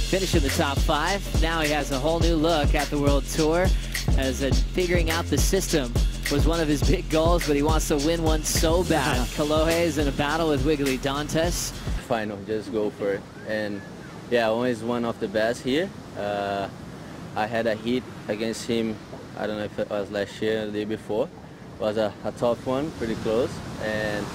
Finish in the top 5. Now he has a whole new look at the World Tour, as figuring out the system was one of his big goals, but he wants to win one so bad. Kolohe is in a battle with Wiggolly Dantas. Final, just go for it. And yeah, Owen is one of the best here. I had a hit against him, I don't know if it was last year or the day before. It was a tough one, pretty close. And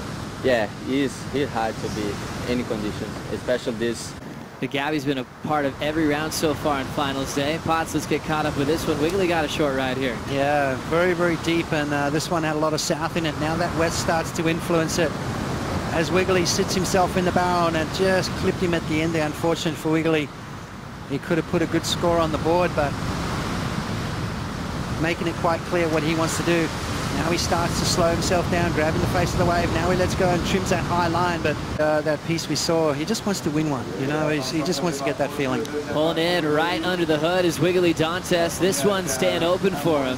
yeah, he's hard to beat any conditions, especially this. The Gabby's been a part of every round so far in finals day. Potts, let's get caught up with this one. Wiggolly got a short ride here. Yeah, very, very deep, and this one had a lot of south in it. Now that west starts to influence it as Wiggolly sits himself in the barrel, and it just clipped him at the end there. Unfortunate for Wiggolly. He could have put a good score on the board, but making it quite clear what he wants to do. Now he starts to slow himself down, grabbing the face of the wave. Now he lets go and trims that high line, but that piece we saw, he just wants to win one. You know, he just wants to get that feeling. Pulling in right under the hood is Wiggolly Dantas. This one's staying open for him.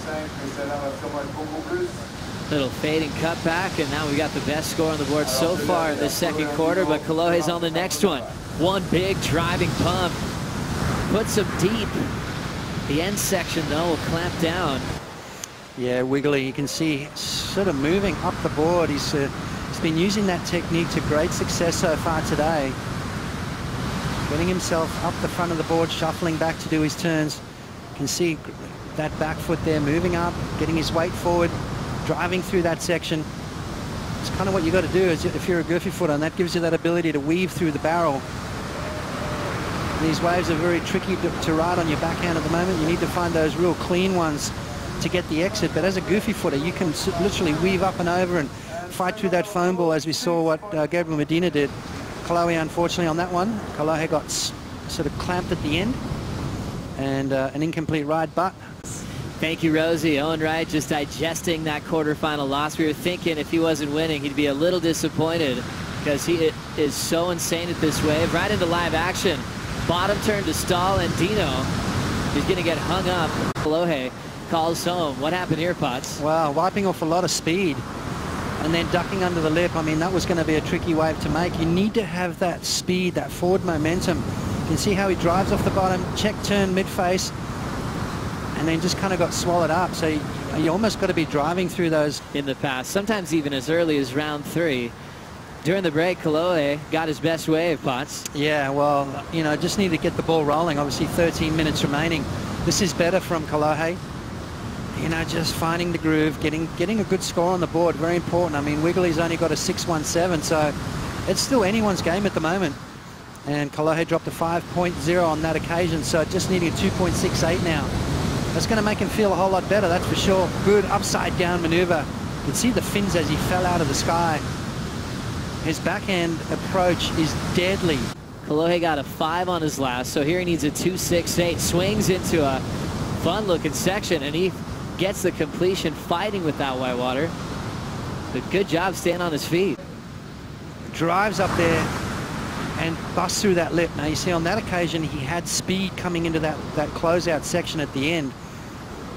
Little fading cutback, and now we got the best score on the board so far in this second quarter, but Kolohe's on the next one. One big driving pump. Puts him deep. The end section, though, will clamp down. Yeah, Wiggolly, you can see sort of moving up the board. He's been using that technique to great success so far today. Getting himself up the front of the board, shuffling back to do his turns. You can see that back foot there moving up, getting his weight forward, driving through that section. It's kind of what you got to do is if you're a goofy footer, and that gives you that ability to weave through the barrel. These waves are very tricky to ride on your backhand at the moment. You need to find those real clean ones to get the exit, but as a goofy footer you can literally weave up and over and fight through that foam ball, as we saw what Gabriel Medina did. Kolohe, unfortunately, on that one, Kolohe got sort of clamped at the end, and an incomplete ride. But thank you, Rosie. Owen Wright just digesting that quarterfinal loss. We were thinking if he wasn't winning he'd be a little disappointed, because he is so insane at this wave. Right into live action, bottom turn to stall, and Dino is going to get hung up. Kolohe calls home. What happened here, Potts? Well, wiping off a lot of speed and then ducking under the lip. I mean, that was going to be a tricky wave to make. You need to have that speed, that forward momentum. You can see how he drives off the bottom, check turn mid-face, and then just kind of got swallowed up. So you almost got to be driving through those. In the past, sometimes even as early as round 3. During the break, Kolohe got his best wave, Potts. Yeah, well, you know, just need to get the ball rolling. Obviously 13 minutes remaining. This is better from Kolohe. You know, just finding the groove, getting a good score on the board, very important. I mean, Wiggolly's only got a 6.17, so it's still anyone's game at the moment. And Kolohe dropped a 5.0 on that occasion, so just needing a 2.68 now. That's going to make him feel a whole lot better, that's for sure. Good upside-down maneuver. You can see the fins as he fell out of the sky. His backhand approach is deadly. Kolohe got a 5 on his last, so here he needs a 2.68. Swings into a fun-looking section, and he gets the completion fighting with that whitewater. But good job staying on his feet. Drives up there and busts through that lip. Now you see on that occasion he had speed coming into that closeout section at the end.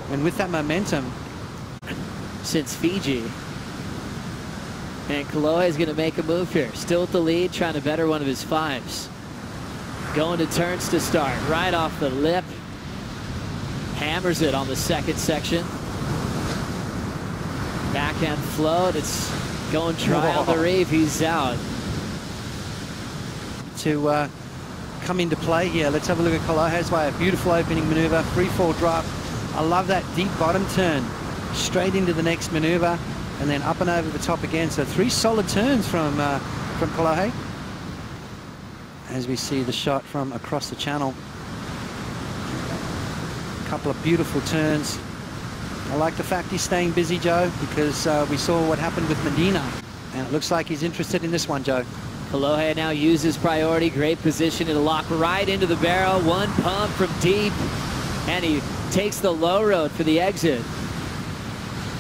And with that momentum. Since Fiji. And Kolohe is going to make a move here. Still with the lead, trying to better one of his 5s. Going to turns to start. Right off the lip. Hammers it on the second section. Backhand float. It's going dry on the reef. He's out. To come into play here, let's have a look at Kolohe's way. A beautiful opening maneuver, free fall drop. I love that deep bottom turn. Straight into the next maneuver, and then up and over the top again. So 3 solid turns from Kolohe. As we see the shot from across the channel. Couple of beautiful turns. I like the fact he's staying busy, Joe, because we saw what happened with Medina, and it looks like he's interested in this one, Joe. Kolohe now uses priority. Great position to lock right into the barrel. One pump from deep, and he takes the low road for the exit.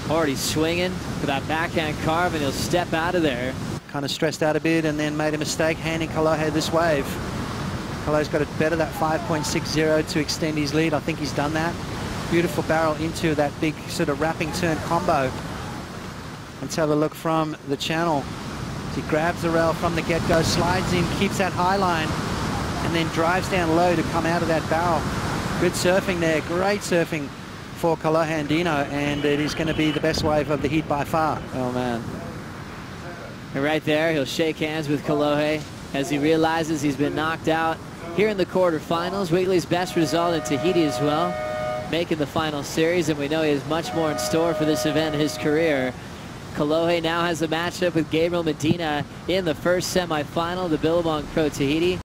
Already swinging for that backhand carve, and he'll step out of there. Kind of stressed out a bit and then made a mistake handing Kolohe this wave. Kolohe's got to better that 5.60 to extend his lead. I think he's done that. Beautiful barrel into that big sort of wrapping turn combo. Let's have a look from the channel. He grabs the rail from the get-go, slides in, keeps that high line, and then drives down low to come out of that barrel. Good surfing there, great surfing for Kolohe Andino, and it is going to be the best wave of the heat by far. Oh, man. And right there, he'll shake hands with Kolohe as he realizes he's been knocked out here in the quarterfinals. Wiggolly's best result in Tahiti as well, making the final series, and we know he has much more in store for this event in his career. Kolohe now has a matchup with Gabriel Medina in the first semifinal, the Billabong Pro Tahiti.